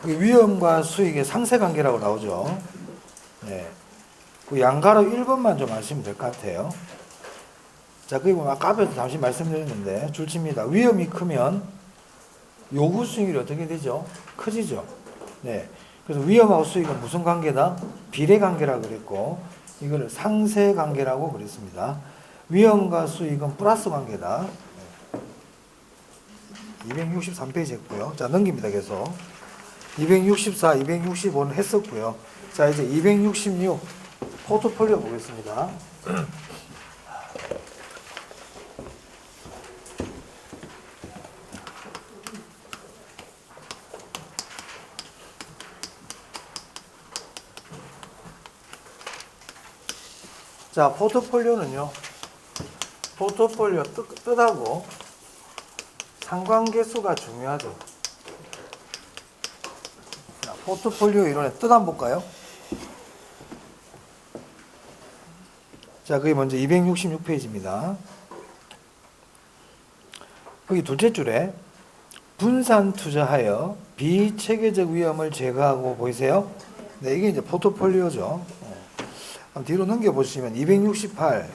위험과 수익의 상세관계라고 나오죠. 네. 그 양가로 1번만 좀 아시면 될 것 같아요. 자, 그리고 아까 앞에서 잠시 말씀드렸는데 줄칩니다. 위험이 크면 요구 수익률이 어떻게 되죠? 커지죠. 네. 그래서 위험하고 수익은 무슨 관계다? 비례 관계라고 그랬고 이거를 상세 관계라고 그랬습니다. 위험과 수익은 플러스 관계다. 263페이지였고요. 자, 넘깁니다. 계속. 264, 265는 했었고요. 자, 이제 266 포트폴리오 보겠습니다. 자, 포트폴리오는요. 포트폴리오 뜻하고 상관계수가 중요하죠. 자, 포트폴리오 이론의 뜻 한번 볼까요? 자, 그게 먼저 266페이지입니다. 거기 둘째 줄에 분산 투자하여 비체계적 위험을 제거하고 보이세요? 네, 이게 이제 포트폴리오죠. 한번 뒤로 넘겨보시면 268.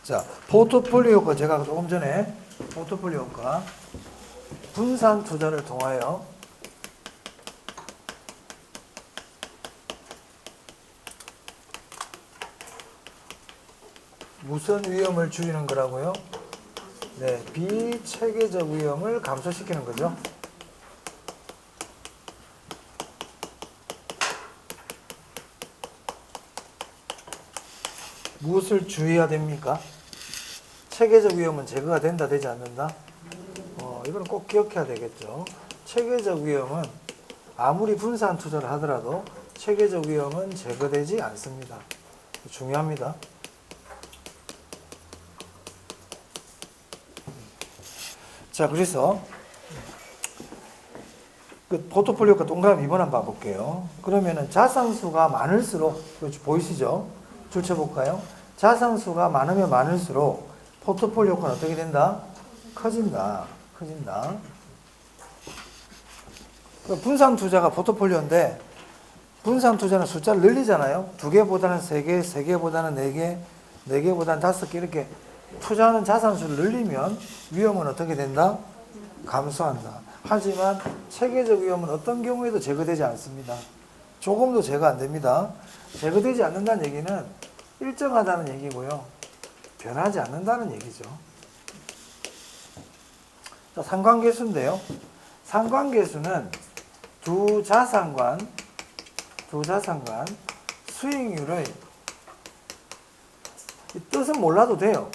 자, 포트폴리오가 제가 조금 전에 포트폴리오가 분산 투자를 통하여 무슨 위험을 줄이는 거라고요? 네, 비체계적 위험을 감소시키는 거죠. 무엇을 주의해야 됩니까? 체계적 위험은 제거가 된다, 되지 않는다? 이거는 꼭 기억해야 되겠죠. 체계적 위험은 아무리 분산 투자를 하더라도 체계적 위험은 제거되지 않습니다. 중요합니다. 자, 그래서 그 포트폴리오가 동그라미 2번 한번 봐볼게요. 그러면은 자산수가 많을수록, 그렇죠, 보이시죠? 줄쳐볼까요? 자산수가 많으면 많을수록 포트폴리오가 어떻게 된다? 커진다. 분산 투자가 포트폴리오인데 분산 투자는 숫자를 늘리잖아요. 2개보다는 3개, 3개보다는 4개, 4개보다는 5개 이렇게 투자하는 자산수를 늘리면 위험은 어떻게 된다? 감소한다. 하지만 체계적 위험은 어떤 경우에도 제거되지 않습니다. 조금도 제거 안 됩니다. 제거되지 않는다는 얘기는 일정하다는 얘기고요. 변하지 않는다는 얘기죠. 자, 상관계수인데요. 상관계수는 두 자산간 수익률의 이 뜻은 몰라도 돼요.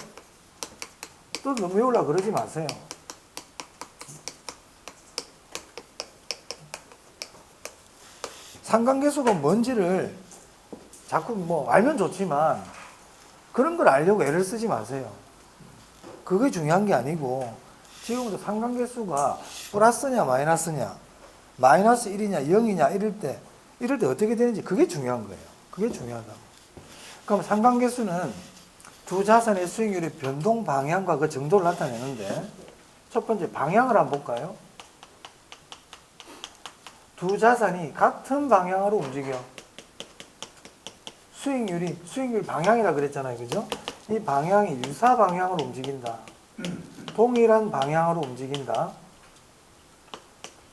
뜻 너무 외우려고 그러지 마세요. 상관계수가 뭔지를 자꾸 뭐 알면 좋지만 그런 걸 알려고 애를 쓰지 마세요. 그게 중요한 게 아니고 지금부터 상관계수가 플러스냐 마이너스냐 마이너스 1이냐 0이냐 이럴 때 어떻게 되는지 그게 중요한 거예요. 그게 중요하다고. 그럼 상관계수는 두 자산의 수익률의 변동 방향과 그 정도를 나타내는데 첫 번째 방향을 한번 볼까요? 두 자산이 같은 방향으로 움직여. 수익률 방향이라 그랬잖아요. 그죠? 이 방향이 유사 방향으로 움직인다. 동일한 방향으로 움직인다.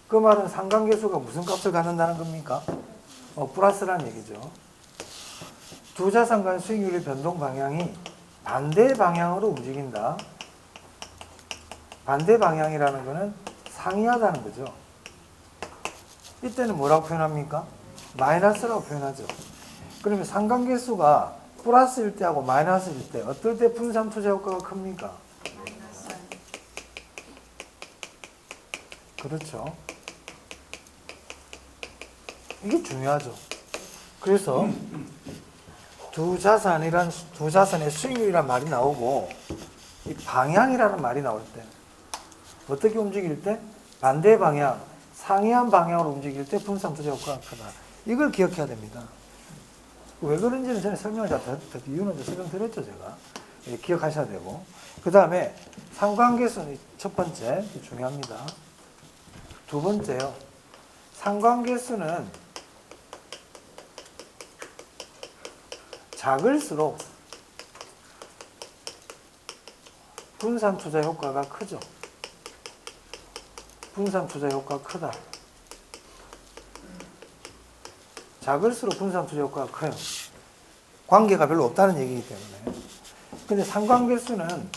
그 말은 상관계수가 무슨 값을 갖는다는 겁니까? 플러스라는 얘기죠. 두 자산 간 수익률의 변동 방향이 반대 방향으로 움직인다. 반대 방향이라는 것은 상이하다는 거죠. 이때는 뭐라고 표현합니까? 마이너스라고 표현하죠. 그러면 상관계수가 플러스일 때하고 마이너스일 때 어떨 때 분산 투자 효과가 큽니까? 그렇죠. 이게 중요하죠. 그래서 두 자산의 수익률이라는 말이 나오고 이 방향이라는 말이 나올 때 어떻게 움직일 때? 반대 방향, 상이한 방향으로 움직일 때 분산 투자 효과가 크다. 이걸 기억해야 됩니다. 왜 그런지는 전에 설명을 이유는 설명드렸죠, 제가. 기억하셔야 되고. 그 다음에 상관계수는 첫 번째, 중요합니다. 두 번째요. 상관계수는 작을수록 분산 투자 효과가 크죠. 분산 투자 효과가 크다. 작을수록 분산 투자 효과가 커요. 관계가 별로 없다는 얘기이기 때문에. 근데 상관계수는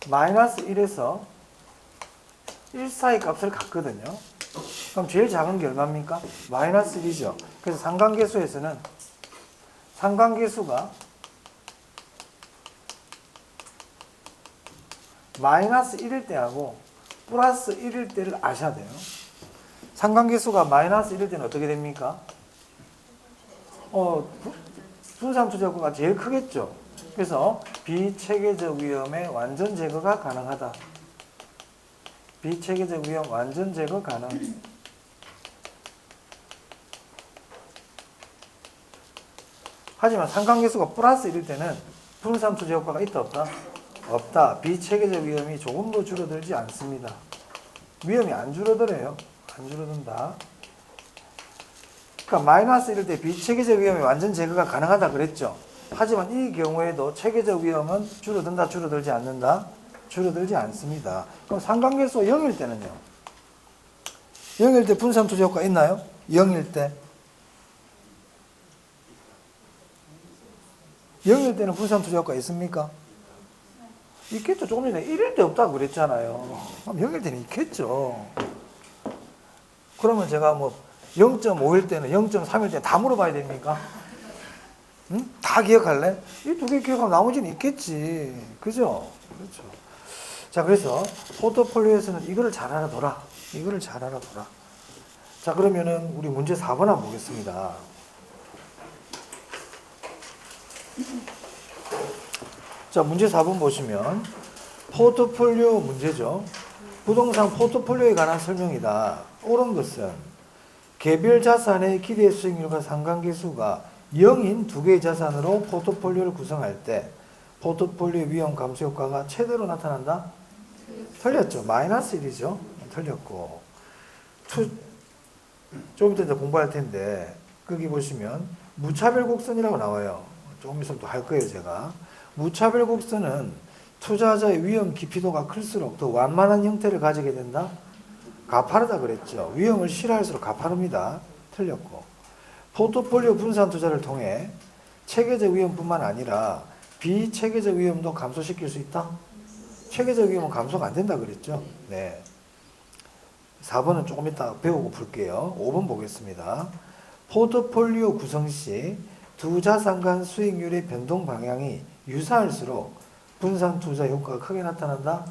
마이너스 1에서 1 사이 값을 갖거든요. 그럼 제일 작은 게 얼마입니까? 마이너스 1이죠. 그래서 상관계수에서는 상관계수가 마이너스 1일 때하고 플러스 1일 때를 아셔야 돼요. 상관계수가 마이너스 1일 때는 어떻게 됩니까? 분산 투자 효과가 제일 크겠죠. 그래서 비체계적 위험의 완전 제거가 가능하다. 비체계적 위험 완전 제거 가능. 하지만 상관계수가 플러스 1일 때는 분산 투자 효과가 있다 없다? 없다. 비체계적 위험이 조금도 줄어들지 않습니다. 위험이 안 줄어들어요. 안 줄어든다. 그러니까 마이너스 1일 때 비체계적 위험이 완전 제거가 가능하다 그랬죠. 하지만 이 경우에도 체계적 위험은 줄어든다, 줄어들지 않는다? 줄어들지 않습니다. 그럼 상관계수가 0일 때는요? 0일 때 분산 투자 효과 있나요? 0일 때. 0일 때는 분산 투자 효과 있습니까? 있겠죠. 조금 전에 1일 때 없다고 그랬잖아요. 그럼 0일 때는 있겠죠. 그러면 제가 뭐 0.5일 때는 0.3일 때는 다 물어봐야 됩니까? 응? 다 기억할래? 이 두 개 기억하면 나머지는 있겠지. 그죠? 그렇죠. 자, 그래서 포트폴리오에서는 이거를 잘 알아둬라. 이거를 잘 알아둬라. 자, 그러면은 우리 문제 4번 한번 보겠습니다. 자, 문제 4번 보시면 포트폴리오 문제죠. 부동산 포트폴리오에 관한 설명이다. 옳은 것은 개별 자산의 기대 수익률과 상관계수가 0인 두 개의 자산으로 포트폴리오를 구성할 때 포트폴리오 위험 감소 효과가 최대로 나타난다? 틀렸죠. 마이너스 1이죠. 틀렸고. 좀 이따 이제 공부할 텐데 거기 보시면 무차별 곡선이라고 나와요. 조금 있으면 또 할 거예요, 제가. 무차별 곡선은 투자자의 위험 깊이도가 클수록 더 완만한 형태를 가지게 된다? 가파르다 그랬죠. 위험을 싫어할수록 가파릅니다. 틀렸고. 포트폴리오 분산 투자를 통해 체계적 위험뿐만 아니라 비체계적 위험도 감소시킬 수 있다? 체계적 위험은 감소가 안 된다 그랬죠. 네. 4번은 조금 이따 배우고 풀게요. 5번 보겠습니다. 포트폴리오 구성 시 두 자산 간 수익률의 변동 방향이 유사할수록 분산 투자 효과가 크게 나타난다?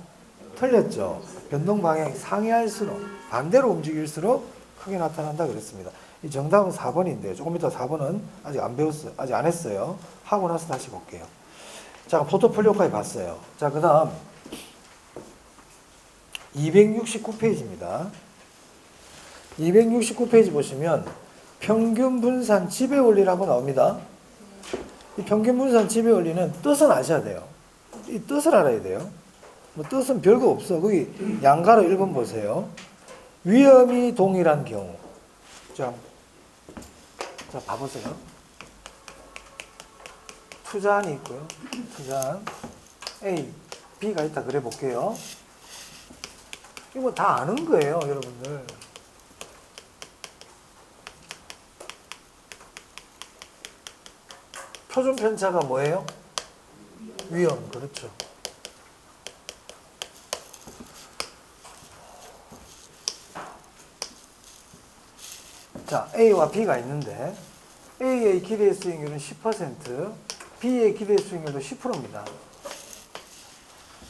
틀렸죠. 변동 방향이 상이할수록 반대로 움직일수록 크게 나타난다 그랬습니다. 이 정답은 4번인데요. 조금 이따 4번은 아직 안 배웠어요. 아직 안 했어요. 하고 나서 다시 볼게요. 자, 포트폴리오까지 봤어요. 자, 그 다음 269페이지입니다. 269페이지 보시면 평균 분산 지배 원리라고 나옵니다. 이 평균 분산 지배 원리는 뜻은 아셔야 돼요. 이 뜻을 알아야 돼요. 뭐 뜻은 별거 없어. 거기 양가로 1번 보세요. 위험이 동일한 경우. 자, 봐보세요. 투자안이 있고요. 투자안 A, B가 있다 그래 볼게요. 이거 다 아는 거예요, 여러분들. 표준 편차가 뭐예요? 위험, 그렇죠. 자, A와 B가 있는데 A의 기대 수익률은 10%, B의 기대 수익률도 10%입니다.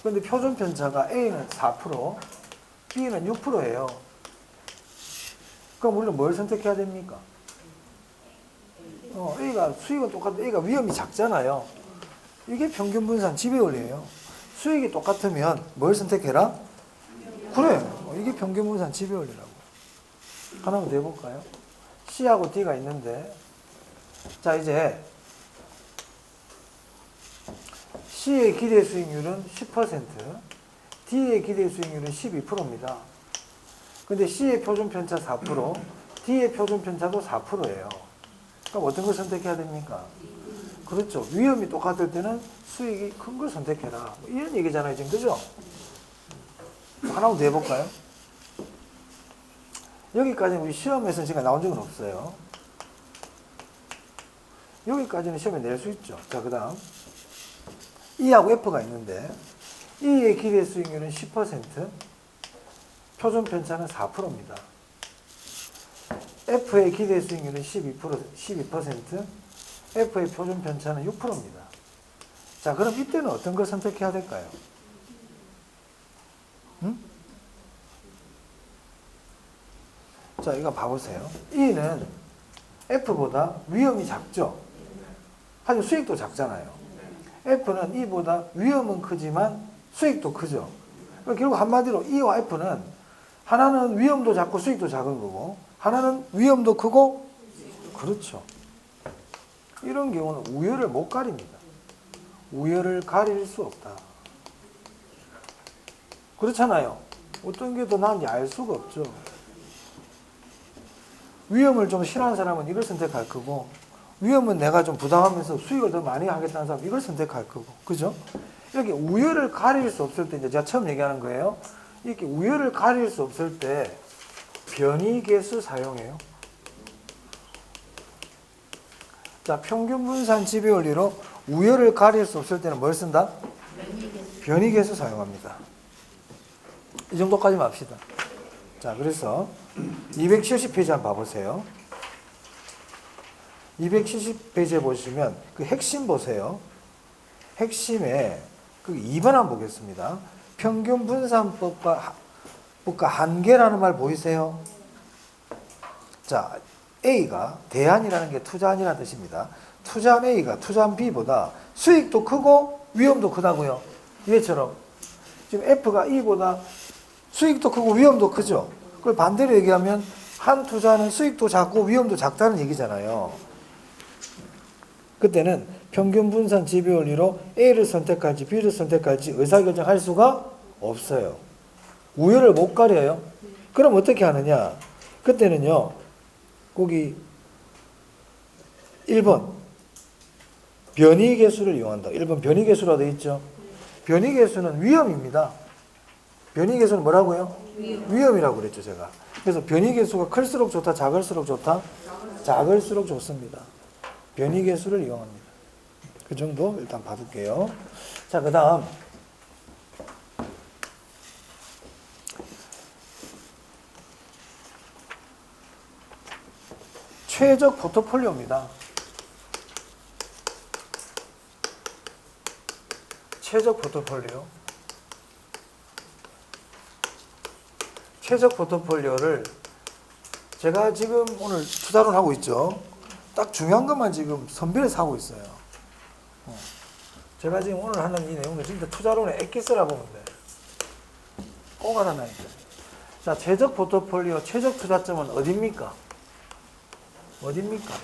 그런데 표준 편차가 A는 4%, B는 6%예요. 그럼 우리는 뭘 선택해야 됩니까? A가 수익은 똑같은데 A가 위험이 작잖아요. 이게 평균 분산 지배 원리예요. 수익이 똑같으면 뭘 선택해라? 그래, 이게 평균 분산 지배 원리라고. 하나만 더 해볼까요? C하고 D가 있는데 자, 이제 C의 기대 수익률은 10%, D의 기대 수익률은 12%입니다. 근데 C의 표준 편차 4%, D의 표준 편차도 4%예요. 그럼 어떤 걸 선택해야 됩니까? 그렇죠. 위험이 똑같을 때는 수익이 큰 걸 선택해라. 뭐 이런 얘기잖아요, 지금. 그죠? 하나만 더 해볼까요? 여기까지는 우리 시험에서 지금 나온 적은 없어요. 여기까지는 시험에 낼 수 있죠. 자, 그 다음. E하고 F가 있는데, E의 기대 수익률은 10%, 표준 편차는 4%입니다. F의 기대 수익률은 12%, F의 표준 편차는 6%입니다. 자, 그럼 이때는 어떤 걸 선택해야 될까요? 응? 자, 이거 봐보세요. E는 F보다 위험이 작죠? 하지만 수익도 작잖아요. F는 E보다 위험은 크지만 수익도 크죠? 그러니까 결국 한마디로 E와 F는 하나는 위험도 작고 수익도 작은 거고, 하나는 위험도 크고, 그렇죠. 이런 경우는 우열을 못 가립니다. 우열을 가릴 수 없다. 그렇잖아요. 어떤 게 더 나은지 알 수가 없죠. 위험을 좀 싫어하는 사람은 이걸 선택할 거고, 위험은 내가 좀 부담하면서 수익을 더 많이 하겠다는 사람은 이걸 선택할 거고, 그죠? 이렇게 우열을 가릴 수 없을 때, 이제 제가 처음 얘기하는 거예요. 이렇게 우열을 가릴 수 없을 때, 변이계수 사용해요. 자, 평균 분산 지배 원리로 우열을 가릴 수 없을 때는 뭘 쓴다? 변이계수 사용합니다. 이 정도까지만 합시다. 자, 그래서 270페이지 한번 봐보세요. 270페이지에 보시면 그 핵심 보세요. 핵심에 그 2번 한번 보겠습니다. 평균 분산법과 한계라는 말 보이세요? 자, A가 대안이라는 게 투자안이라는 뜻입니다. 투자안 A가 투자안 B보다 수익도 크고 위험도 크다고요. 얘처럼 지금 F가 E보다 수익도 크고 위험도 크죠. 그걸 반대로 얘기하면 한 투자는 수익도 작고 위험도 작다는 얘기잖아요. 그때는 평균 분산 지배 원리로 A를 선택할지 B를 선택할지 의사결정할 수가 없어요. 우열을 못 가려요. 그럼 어떻게 하느냐? 그때는요, 거기 1번 변이계수를 이용한다. 1번 변이계수라고 되어 있죠. 변이계수는 위험입니다. 변이계수는 뭐라고요? 위험이라고 그랬죠, 제가. 그래서 변이계수가 클수록 좋다, 작을수록 좋다? 작을수록 좋습니다. 변이계수를 이용합니다. 그 정도 일단 봐둘게요. 자, 그 다음. 최적 포트폴리오입니다. 최적 포트폴리오. 최적 포트폴리오를 제가 지금 오늘 투자론 하고 있죠. 딱 중요한 것만 지금 선별해서 하고 있어요. 제가 지금 오늘 하는 이 내용도 진짜 투자론의 엑기스라 보면 돼. 꼭 알아놔야 돼. 자, 최적 포트폴리오, 최적 투자점은 어디입니까? 어디입니까?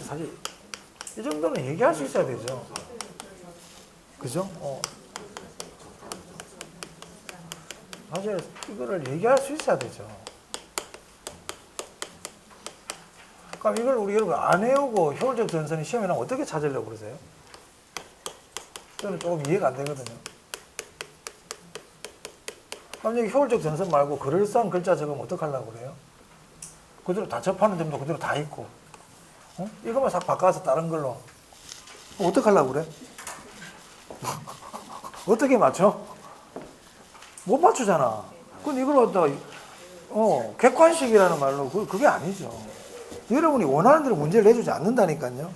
사실 이 정도는 얘기할 수 있어야 되죠. 그죠? 사실 이거를 얘기할 수 있어야 되죠. 그럼 이걸 우리 여러분 안 해오고 효율적 전선이 시험에 나면 어떻게 찾으려고 그러세요? 저는 조금 이해가 안 되거든요. 그럼 여기 효율적 전선 말고 그럴싸한 글자 적으면 어떡하려고 그래요? 그대로 다 접하는 점도 그대로 다 있고, 이것만 싹 바꿔서 다른 걸로. 어떡하려고 그래? 어떻게 맞춰? 못 맞추잖아. 그럼 이걸 갖다가, 객관식이라는 말로, 그게 아니죠. 여러분이 원하는 대로 문제를 내주지 않는다니까요.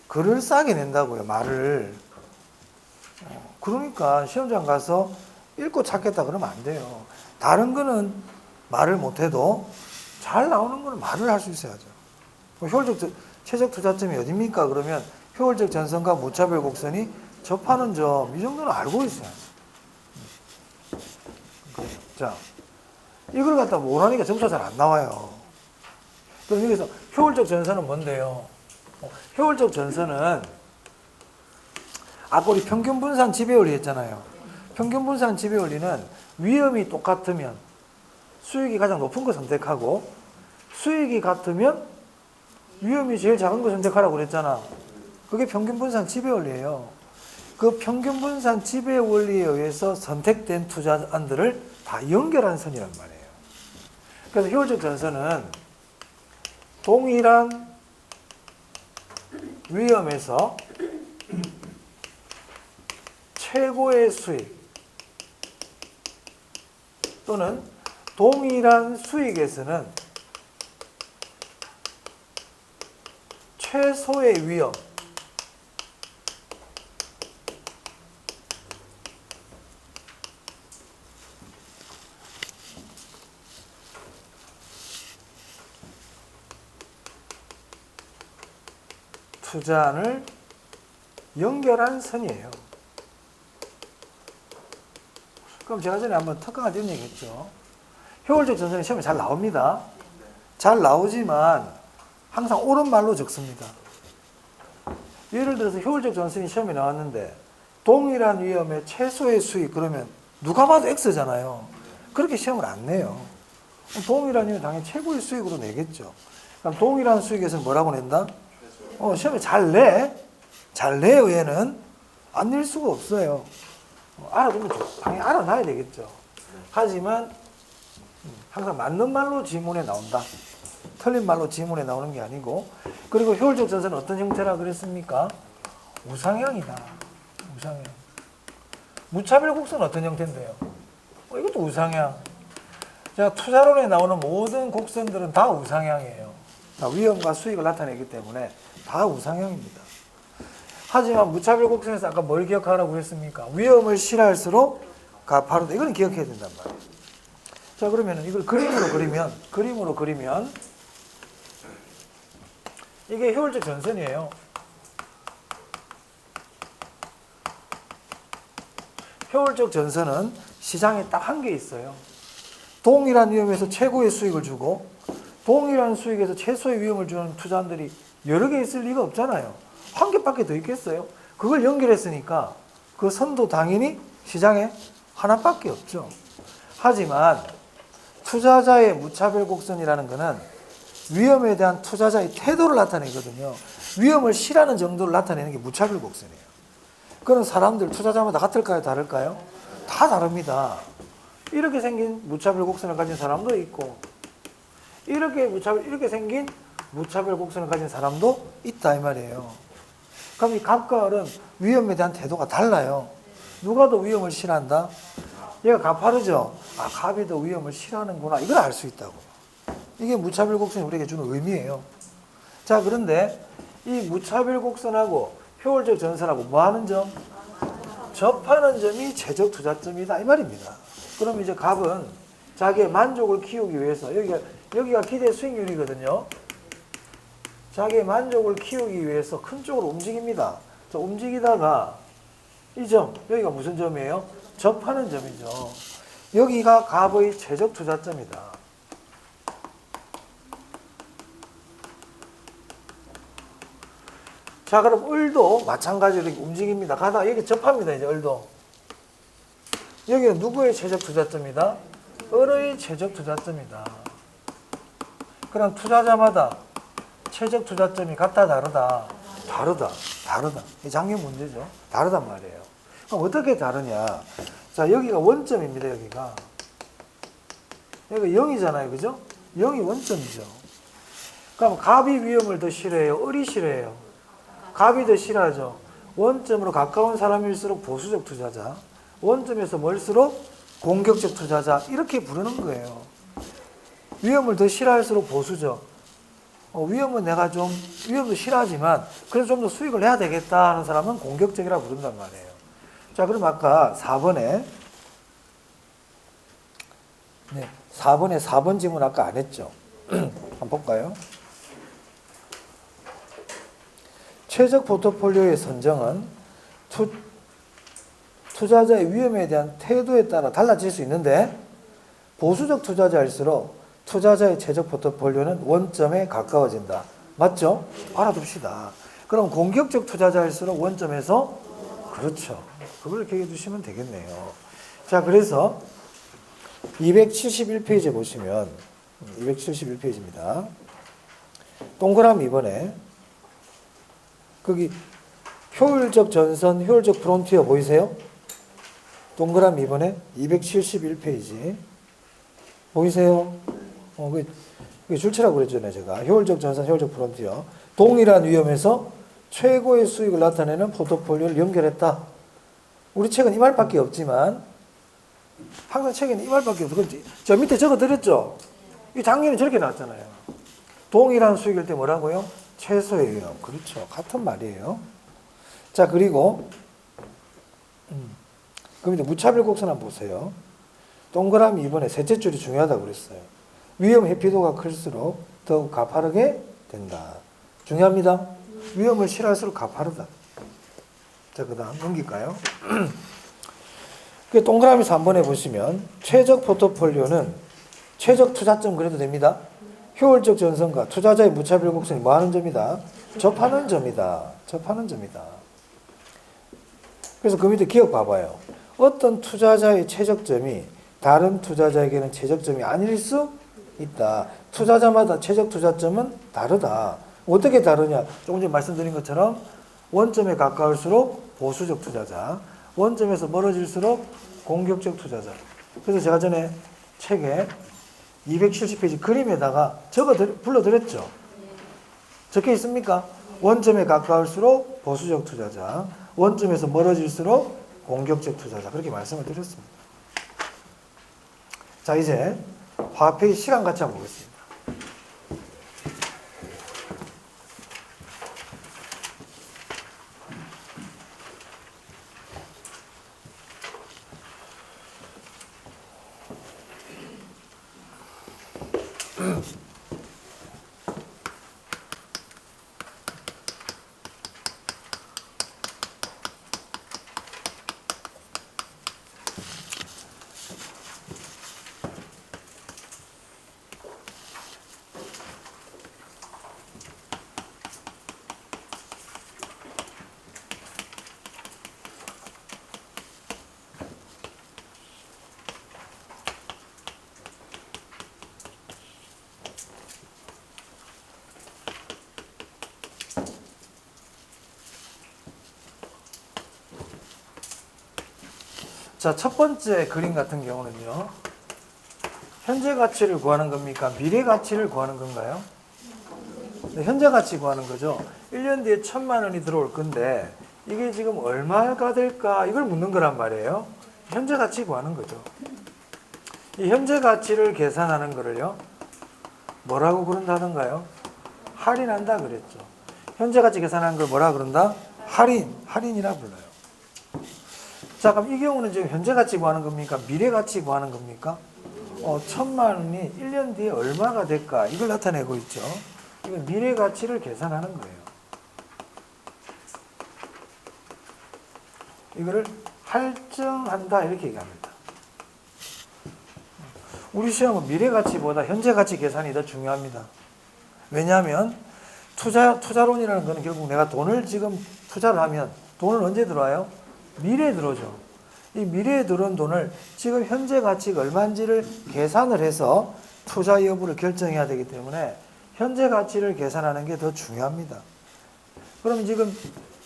글을 싸게 낸다고요, 말을. 그러니까 시험장 가서 읽고 찾겠다 그러면 안 돼요. 다른 거는 말을 못해도 잘 나오는 거는 말을 할 수 있어야죠. 효율적, 최적 투자점이 어딥니까? 그러면 효율적 전선과 무차별 곡선이 접하는 점, 이 정도는 알고 있어야죠. 자, 이걸 갖다 모르니까 점수가 잘 안 나와요. 그럼 여기서 효율적 전선은 뭔데요? 효율적 전선은 아까 우리 평균 분산 지배 원리 했잖아요. 평균 분산 지배 원리는 위험이 똑같으면 수익이 가장 높은 거 선택하고 수익이 같으면 위험이 제일 작은 거 선택하라고 그랬잖아. 그게 평균 분산 지배 원리예요. 그 평균 분산 지배 원리에 의해서 선택된 투자안들을 다 연결한 선이란 말이에요. 그래서 효율적 전선은 동일한 위험에서 최고의 수익 또는 동일한 수익에서는 최소의 위험 투자안을 연결한 선이에요. 그럼 제가 전에 한번 특강을 드린 얘기 했죠. 효율적 전선이 시험에 잘 나옵니다. 잘 나오지만 항상 옳은 말로 적습니다. 예를 들어서 효율적 전선이 시험에 나왔는데 동일한 위험의 최소의 수익 그러면 누가 봐도 X잖아요. 그렇게 시험을 안 내요. 동일한 위험 당연히 최고의 수익으로 내겠죠. 그럼 동일한 수익에서 뭐라고 낸다? 시험에 잘 내. 잘 내요, 얘는. 안 낼 수가 없어요. 알아두면 당연히 알아놔야 되겠죠. 하지만 항상 맞는 말로 지문에 나온다. 틀린 말로 지문에 나오는 게 아니고 그리고 효율적 전선은 어떤 형태라 그랬습니까? 우상향이다. 우상향. 무차별 곡선은 어떤 형태인데요? 이것도 우상향. 자, 투자론에 나오는 모든 곡선들은 다 우상향이에요. 자, 위험과 수익을 나타내기 때문에 다 우상향입니다. 하지만 무차별 곡선에서 아까 뭘 기억하라고 했습니까? 위험을 싫어할수록 가파르다. 이거는 기억해야 된단 말이에요. 자, 그러면 이걸 그림으로 그리면 이게 효율적 전선이에요. 효율적 전선은 시장에 딱 한 개 있어요. 동일한 위험에서 최고의 수익을 주고 동일한 수익에서 최소의 위험을 주는 투자들이 여러 개 있을 리가 없잖아요. 한 개밖에 더 있겠어요? 그걸 연결했으니까 그 선도 당연히 시장에 하나밖에 없죠. 하지만 투자자의 무차별 곡선이라는 것은 위험에 대한 투자자의 태도를 나타내거든요. 위험을 싫어하는 정도를 나타내는 게 무차별 곡선이에요. 그런 사람들 투자자마다 같을까요? 다를까요? 다 다릅니다. 이렇게 생긴 무차별 곡선을 가진 사람도 있고 이렇게 생긴 무차별 곡선을 가진 사람도 있다 이 말이에요. 그럼 이 갑과 을은 위험에 대한 태도가 달라요. 누가 더 위험을 싫어한다? 얘가 가파르죠? 아, 갑이 더 위험을 싫어하는구나. 이걸 알 수 있다고요. 이게 무차별 곡선이 우리에게 주는 의미예요. 자, 그런데 이 무차별 곡선하고 효율적 전선하고 뭐 하는 점? 접하는 점이 최적 투자점이다. 이 말입니다. 그럼 이제 갑은 자기의 만족을 키우기 위해서, 여기가 기대 수익률이거든요. 자기의 만족을 키우기 위해서 큰 쪽으로 움직입니다. 자, 움직이다가 이 점, 여기가 무슨 점이에요? 접하는 점이죠. 여기가 갑의 최적 투자점이다. 자, 그럼 을도 마찬가지로 이렇게 움직입니다. 가다가 여기 접합니다. 이제 을도. 여기는 누구의 최적 투자점이다? 을의 최적 투자점이다. 그럼 투자자마다 최적 투자점이 같다, 다르다? 다르다. 이 작년 문제죠. 다르단 말이에요. 그럼 어떻게 다르냐? 자, 여기가 원점입니다, 여기가. 여기가 0이잖아요, 그죠? 0이 원점이죠. 그럼 갑이 위험을 더 싫어해요? 을이 싫어해요? 갑이 더 싫어하죠. 원점으로 가까운 사람일수록 보수적 투자자, 원점에서 멀수록 공격적 투자자, 이렇게 부르는 거예요. 위험을 더 싫어할수록 보수적. 위험은 내가 좀 위험도 싫어하지만 그래서 좀 더 수익을 해야 되겠다 하는 사람은 공격적이라고 부른단 말이에요. 자, 그럼 아까 4번에 4번 질문 아까 안 했죠? 한번 볼까요? 최적 포트폴리오의 선정은 투자자의 위험에 대한 태도에 따라 달라질 수 있는데 보수적 투자자일수록 투자자의 최적 포트폴리오는 원점에 가까워진다. 맞죠? 알아둡시다. 그럼 공격적 투자자일수록 원점에서 그렇죠. 그걸 기억해 주시면 되겠네요. 자, 그래서 271페이지에 보시면 271페이지입니다. 동그라미 2번에 거기 효율적 전선, 효율적 프론티어 보이세요? 동그라미 2번에 271페이지 보이세요? 그게 줄치라고 그랬잖아요, 제가. 효율적 전선, 효율적 프론티어. 동일한 위험에서 최고의 수익을 나타내는 포트폴리오를 연결했다. 우리 책은 이 말밖에 없지만 항상 책에는 이 말밖에 없어. 저 밑에 적어드렸죠? 이 작년에 저렇게 나왔잖아요. 동일한 수익일 때 뭐라고요? 최소의 위험. 그렇죠. 같은 말이에요. 자, 그리고 그럼 이제 무차별 곡선 한번 보세요. 동그라미 2번에 셋째 줄이 중요하다고 그랬어요. 위험 회피도가 클수록 더욱 가파르게 된다. 중요합니다. 위험을 싫어할수록 가파르다. 자, 그 다음 넘길까요? 그 동그라미 3번에 보시면 최적 포트폴리오는 최적 투자점 그래도 됩니다. 효율적 전선과 투자자의 무차별 곡선이 뭐 하는 점이다? 접하는 점이다. 접하는 점이다. 그래서 그 밑에 기억 봐봐요. 어떤 투자자의 최적점이 다른 투자자에게는 최적점이 아닐 수 있다. 투자자마다 최적 투자점은 다르다. 어떻게 다르냐? 조금 전에 말씀드린 것처럼 원점에 가까울수록 보수적 투자자, 원점에서 멀어질수록 공격적 투자자. 그래서 제가 전에 책에 270페이지 그림에다가 불러드렸죠. 적혀 있습니까? 원점에 가까울수록 보수적 투자자, 원점에서 멀어질수록 공격적 투자자. 그렇게 말씀을 드렸습니다. 자, 이제 화폐의 시간 같이 한번 보겠습니다. 자, 첫 번째 그림 같은 경우는요. 현재 가치를 구하는 겁니까? 미래 가치를 구하는 건가요? 네, 현재 가치 구하는 거죠. 1년 뒤에 1,000만 원이 들어올 건데 이게 지금 얼마가 될까? 이걸 묻는 거란 말이에요. 현재 가치 구하는 거죠. 이 현재 가치를 계산하는 거를요. 뭐라고 그런다던가요? 할인한다 그랬죠. 현재 가치 계산하는 걸 뭐라 그런다? 할인이라 불러요. 자, 그럼 이 경우는 지금 현재 가치 구하는 겁니까? 미래 가치 구하는 겁니까? 1,000만 원이 1년 뒤에 얼마가 될까? 이걸 나타내고 있죠. 이건 미래 가치를 계산하는 거예요. 이거를 할증한다 이렇게 얘기합니다. 우리 시험은 미래 가치보다 현재 가치 계산이 더 중요합니다. 왜냐하면 투자론이라는 거는 결국 내가 돈을 지금 투자를 하면 돈은 언제 들어와요? 미래에 들어오죠. 이 미래에 들어온 돈을 지금 현재 가치가 얼마인지를 계산을 해서 투자 여부를 결정해야 되기 때문에 현재 가치를 계산하는 게 더 중요합니다. 그럼 지금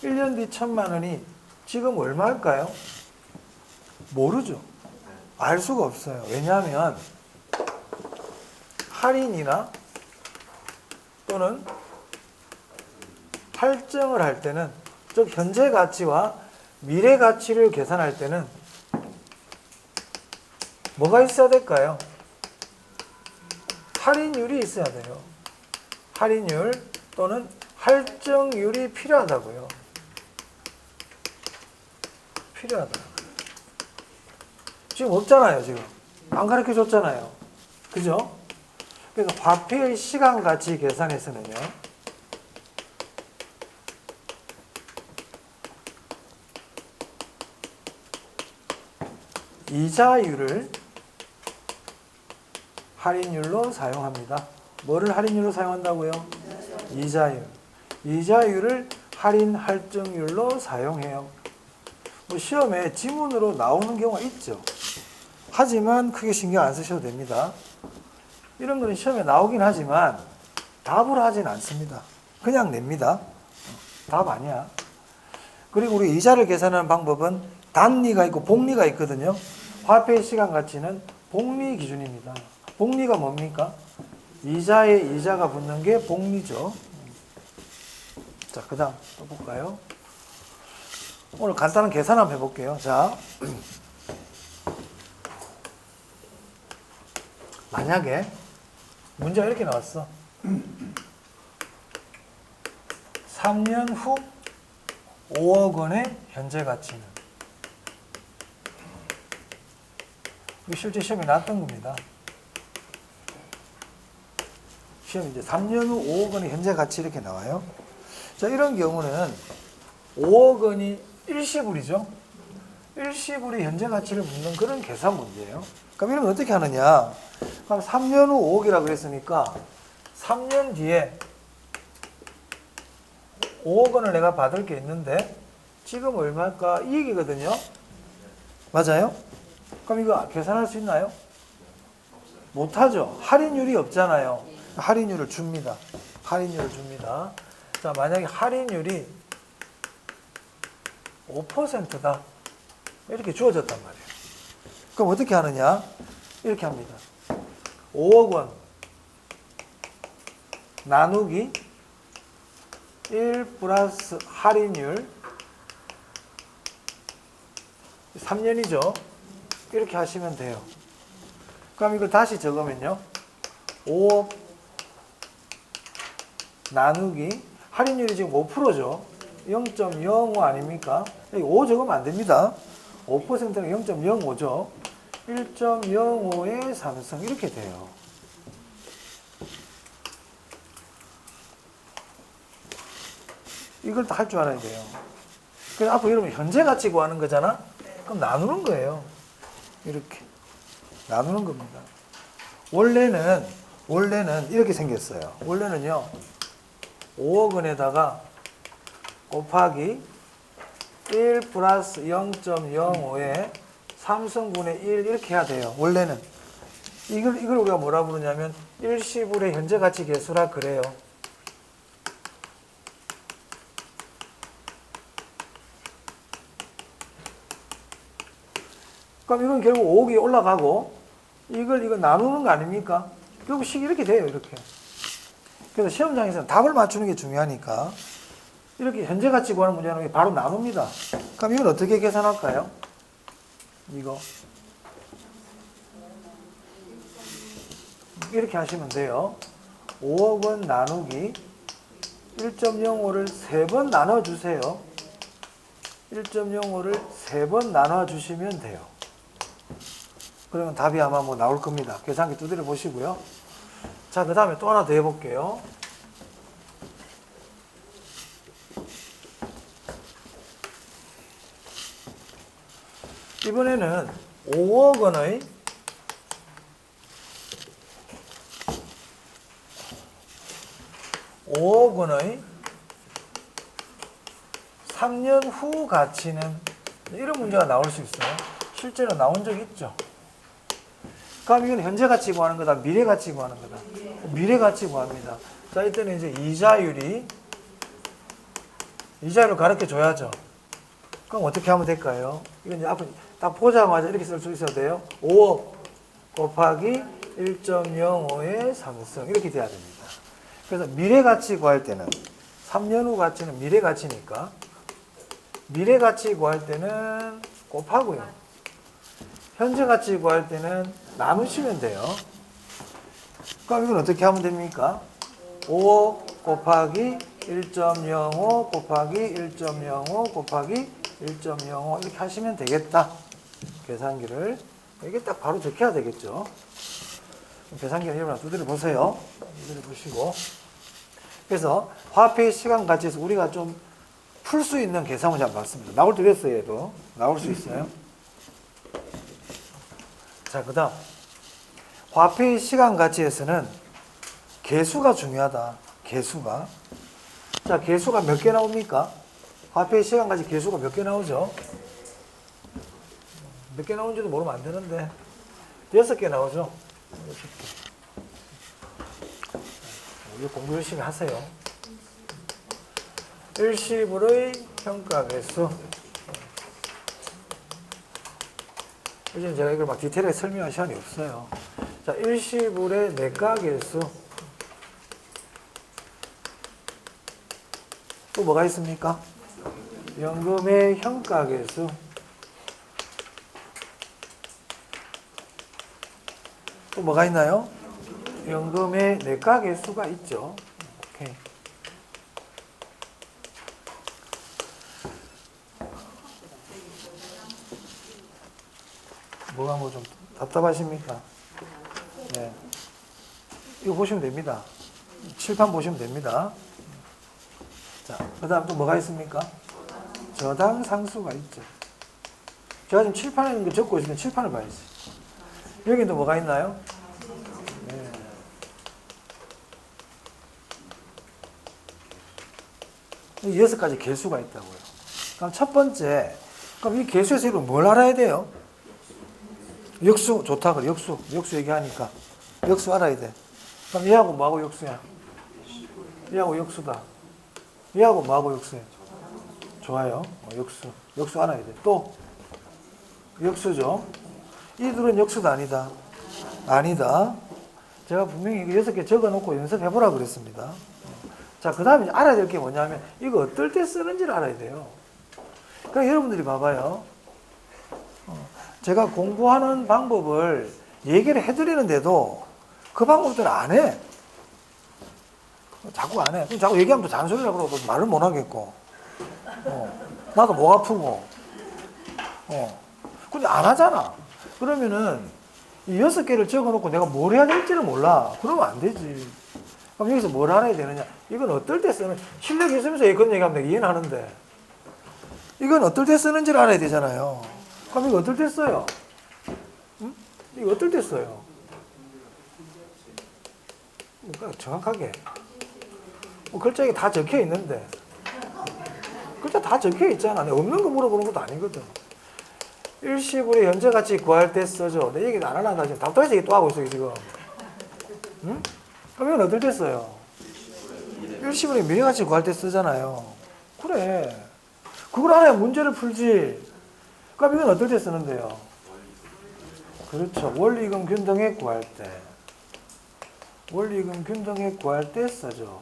1년 뒤 1,000만 원이 지금 얼마일까요? 모르죠. 알 수가 없어요. 왜냐하면 할인이나 또는 할증을 할 때는 즉 현재 가치와 미래 가치를 계산할 때는 뭐가 있어야 될까요? 할인율이 있어야 돼요. 할인율 또는 할증률이 필요하다고요. 필요하다. 지금 없잖아요, 지금. 안 가르쳐 줬잖아요. 그죠? 그래서 화폐의 시간 가치 계산에서는요. 이자율을 할인율로 사용합니다. 뭐를 할인율로 사용한다고요? 이자율. 이자율을 할인 할증율로 사용해요. 뭐 시험에 지문으로 나오는 경우가 있죠. 하지만 크게 신경 안 쓰셔도 됩니다. 이런 거는 시험에 나오긴 하지만 답으로 하진 않습니다. 그냥 냅니다. 답 아니야. 그리고 우리 이자를 계산하는 방법은 단리가 있고 복리가 있거든요. 화폐 시간 가치는 복리 기준입니다. 복리가 뭡니까? 이자에 이자가 붙는 게 복리죠. 자, 그 다음 또 볼까요? 오늘 간단한 계산 한번 해볼게요. 자, 만약에 문제가 이렇게 나왔어. 3년 후 5억 원의 현재 가치는. 이거 실제 시험에 나왔던 겁니다. 시험 이제 3년 후 5억 원의 현재 가치 이렇게 나와요. 자, 이런 경우는 5억 원이 일시불이죠. 일시불이 현재 가치를 묻는 그런 계산 문제예요. 그럼 이러면 어떻게 하느냐? 그럼 3년 후 5억이라고 그랬으니까 3년 뒤에 5억 원을 내가 받을 게 있는데 지금 얼마일까? 이익이거든요. 맞아요? 그럼 이거 계산할 수 있나요? 못하죠. 할인율이 없잖아요. 할인율을 줍니다. 할인율을 줍니다. 자, 만약에 할인율이 5%다. 이렇게 주어졌단 말이에요. 그럼 어떻게 하느냐? 이렇게 합니다. 5억 원 나누기 1 플러스 할인율 3년이죠. 이렇게 하시면 돼요. 그럼 이걸 다시 적으면요. 5억 나누기 할인율이 지금 5%죠. 0.05 아닙니까? 여기 5 적으면 안 됩니다. 5%는 0.05죠. 1.05의 삼성 이렇게 돼요. 이걸 다 할 줄 알아야 돼요. 그래서 앞으로 이러면 현재 가치 구하는 거잖아? 그럼 나누는 거예요. 이렇게. 나누는 겁니다. 원래는 이렇게 생겼어요. 원래는요, 5억 원에다가 곱하기 1 플러스 0.05에 삼성분의 1 이렇게 해야 돼요. 원래는. 이걸 우리가 뭐라 부르냐면 일시불의 현재 가치 계수라 그래요. 그럼 이건 결국 5억이 올라가고 이걸 나누는 거 아닙니까? 결국 식이 이렇게 돼요. 이렇게. 그래서 시험장에서는 답을 맞추는 게 중요하니까 이렇게 현재 가치 구하는 문제는 바로 나눕니다. 그럼 이건 어떻게 계산할까요? 이거 이렇게 하시면 돼요. 5억 원 나누기 1.05를 3번 나눠주세요. 1.05를 3번 나눠주시면 돼요. 그러면 답이 아마 뭐 나올 겁니다. 계산기 두드려 보시고요. 자, 그 다음에 또 하나 더 해볼게요. 이번에는 5억 원의 3년 후 가치는 이런 문제가 나올 수 있어요. 실제로 나온 적이 있죠. 그럼 이건 현재 가치 구하는 거다, 미래 가치 구하는 거다. 미래 가치 구합니다. 자, 이때는 이제 이자율을 가르쳐 줘야죠. 그럼 어떻게 하면 될까요? 이건 이제 앞으로 딱 보자마자 이렇게 쓸 수 있어야 돼요. 5억 곱하기 1.05의 삼성 이렇게 돼야 됩니다. 그래서 미래 가치 구할 때는 3년 후 가치는 미래 가치니까 미래 가치 구할 때는 곱하고요. 현재 가치 구할 때는 나누시면 돼요. 그럼 이건 어떻게 하면 됩니까? 5억 곱하기 1.05 곱하기 1.05 곱하기 1.05 이렇게 하시면 되겠다. 계산기를. 이게 딱 바로 적혀야 되겠죠. 계산기를 여러분 두드려 보세요. 두드려 보시고. 그래서 화폐의 시간 가치에서 우리가 좀 풀 수 있는 계산 문제 한번 봤습니다. 나올 때 됐어요, 얘도. 나올 수 있어요. 자, 그 다음. 화폐의 시간 가치에서는 개수가 중요하다. 개수가. 자, 개수가 몇 개 나옵니까? 화폐의 시간 가치 개수가 몇 개 나오죠? 몇 개 나오는지도 모르면 안 되는데 6개 나오죠? 6개. 이거 공부 열심히 하세요. 일시불의 평가계수. 이제 제가 이걸 막 디테일하게 설명할 시간이 없어요. 자, 일시불의 매가계수. 또 뭐가 있습니까? 연금의 현가계수. 또 뭐가 있나요? 연금의 내가계수가 있죠. 오케이. 뭐가 뭐 좀 답답하십니까? 네. 이거 보시면 됩니다. 칠판 보시면 됩니다. 자, 그 다음 또 뭐가 있습니까? 저당 상수가 있죠. 제가 지금 칠판에 있는 거 적고 있으면 칠판을 봐야지. 여기도 뭐가 있나요? 네. 이 6가지 개수가 있다고요. 그럼 첫 번째, 그럼 이 개수에서 뭘 알아야 돼요? 역수, 좋다 그래. 역수 얘기하니까. 역수 알아야 돼. 그럼 얘하고 뭐하고 역수야? 얘하고 역수다. 얘하고 뭐하고 역수야? 좋아요. 역수 알아야 돼. 또 역수죠. 이들은 역수다 아니다. 아니다. 제가 분명히 이거 6개 적어놓고 연습해보라 그랬습니다. 자, 그 다음에 알아야 될 게 뭐냐면 이거 어떨 때 쓰는지를 알아야 돼요. 그러니까 여러분들이 봐봐요. 제가 공부하는 방법을 얘기를 해드리는데도 그 방법들은 안 해. 자꾸 안 해. 그럼 자꾸 얘기하면 또 잔소리라고 그러고 말을 못 하겠고. 나도 목 아프고. 근데 안 하잖아. 그러면은 이 6개를 적어놓고 내가 뭘 해야 될지를 몰라. 그러면 안 되지. 그럼 여기서 뭘 알아야 되느냐? 이건 어떨 때 쓰는, 실력이 있으면서 그런 얘기하면 내가 이해는 하는데 이건 어떨 때 쓰는지를 알아야 되잖아요. 그럼 이거 어떨 때 써요? 응? 이거 어떨 때 써요? 그러니까 정확하게 글자에 다 적혀 있는데 글자 다 적혀 있잖아. 내가 없는 거 물어보는 것도 아니거든. 일시불의 현재가치 구할 때 써줘. 내 얘기는 안 하려다 지금 답답해서 얘기 또 하고 있어 지금. 응? 그럼 이건 어떨 때 써요? 일시불의 미래가치 구할 때 쓰잖아요. 그래. 그걸 알아야 문제를 풀지. 그럼 이건 어떨 때 쓰는데요? 그렇죠. 원리금 균등액 구할 때. 원리금 균등액 구할 때 써죠.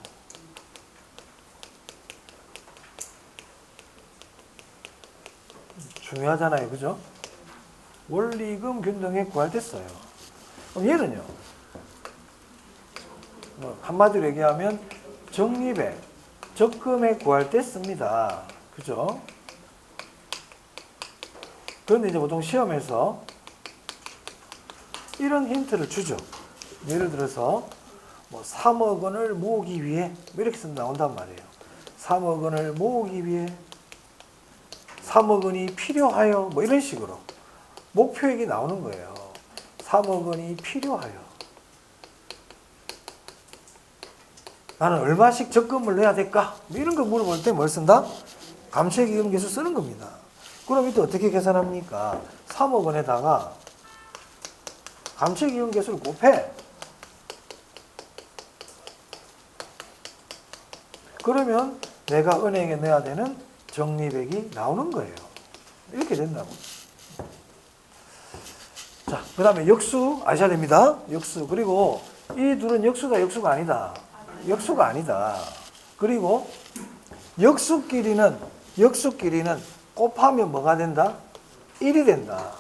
중요하잖아요. 그죠? 원리금 균등액 구할 때 써요. 그럼 얘는요? 한마디로 얘기하면 적립액, 적금액 구할 때 씁니다. 그죠? 그런데 이제 보통 시험에서 이런 힌트를 주죠. 예를 들어서 뭐 3억 원을 모으기 위해 이렇게 쓴다 나온단 말이에요. 3억 원을 모으기 위해 3억 원이 필요하여 뭐 이런 식으로 목표액이 나오는 거예요. 3억 원이 필요하여 나는 얼마씩 적금을 내야 될까? 뭐 이런 거 물어볼 때 뭘 쓴다? 감채기금 계수 쓰는 겁니다. 그럼 이때 어떻게 계산합니까? 3억 원에다가 감채기금 계수를 곱해. 그러면 내가 은행에 넣어야 되는 적립액이 나오는 거예요. 이렇게 된다고. 자, 그 다음에 역수 아셔야 됩니다. 역수. 그리고 이 둘은 역수다, 역수가 아니다. 역수가 아니다. 그리고 역수끼리는 곱하면 뭐가 된다? 1이 된다.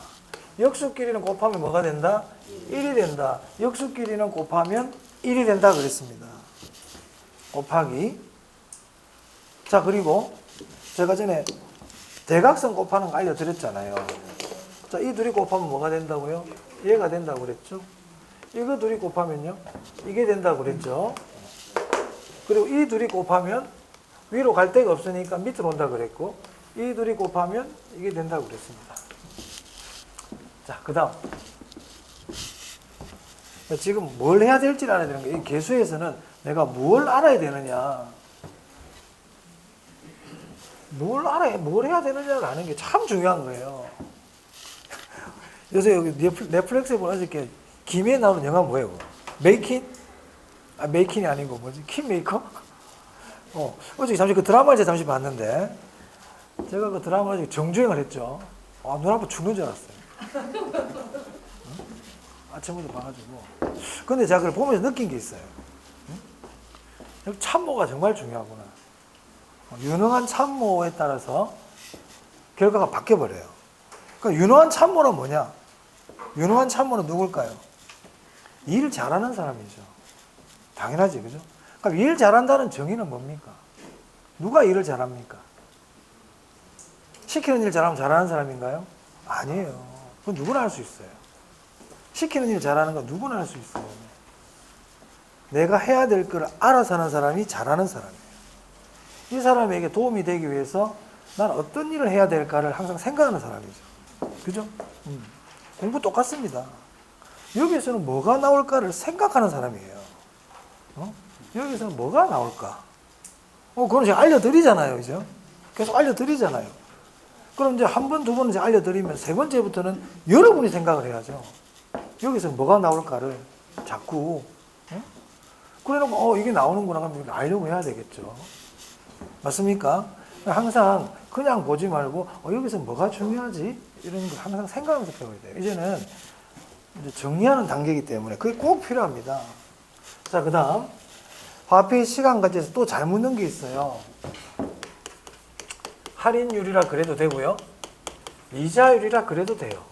역수끼리는 곱하면 뭐가 된다? 1이 된다. 역수끼리는 곱하면 1이 된다 그랬습니다. 곱하기. 자, 그리고 제가 전에 대각선 곱하는 거 알려드렸잖아요. 자, 이 둘이 곱하면 뭐가 된다고요? 얘가 된다고 그랬죠? 이거 둘이 곱하면요? 이게 된다고 그랬죠? 그리고 이 둘이 곱하면 위로 갈 데가 없으니까 밑으로 온다고 그랬고, 이 둘이 곱하면 이게 된다고 그랬습니다. 자, 그 다음. 지금 뭘 해야 될지 알아야 되는 거예요. 이 개수에서는 내가 뭘 알아야 되느냐, 뭘 해야 되느냐를 아는 게 참 중요한 거예요. 요새 여기 넷플릭스에 보면 어저께 김에 나오는 영화 뭐예요? 메이킨? 메이킨이 아니고 뭐지? 킹메이커? 어저께 잠시 그 드라마를 제가 잠시 봤는데, 제가 그 드라마를 정주행을 했죠. 눈앞에 죽는 줄 알았어요. 아침부터 봐가지고. 근데 제가 그걸 보면서 느낀 게 있어요. 참모가 정말 중요하구나. 유능한 참모에 따라서 결과가 바뀌어버려요. 그러니까 유능한 참모는 뭐냐? 유능한 참모는 누굴까요? 일 잘하는 사람이죠. 당연하지, 그죠? 그럼 일 잘한다는 정의는 뭡니까? 누가 일을 잘합니까? 시키는 일 잘하는 사람인가요? 아니에요. 그건 누구나 할 수 있어요. 시키는 일 잘하는 건 누구나 할 수 있어요. 내가 해야 될 걸 알아서 하는 사람이 잘하는 사람이에요. 이 사람에게 도움이 되기 위해서 난 어떤 일을 해야 될까를 항상 생각하는 사람이죠. 그죠? 공부 똑같습니다. 여기서는 뭐가 나올까를 생각하는 사람이에요. 여기서는 뭐가 나올까? 그건 제가 알려드리잖아요. 그죠? 계속 알려드리잖아요. 그럼 이제 한 번, 두 번 이제 알려드리면 세 번째부터는 여러분이 생각을 해야죠. 여기서 뭐가 나올까를 자꾸. 그래놓고, 이게 나오는구나 하면 알려고 해야 되겠죠. 맞습니까? 항상 그냥 보지 말고, 여기서 뭐가 중요하지? 이런 걸 항상 생각하면서 배워야 돼요. 이제는 이제 정리하는 단계이기 때문에 그게 꼭 필요합니다. 자, 그 다음. 화폐 시간 가치에서 또 잘 묻는 게 있어요. 할인율이라 그래도 되고요. 이자율이라 그래도 돼요.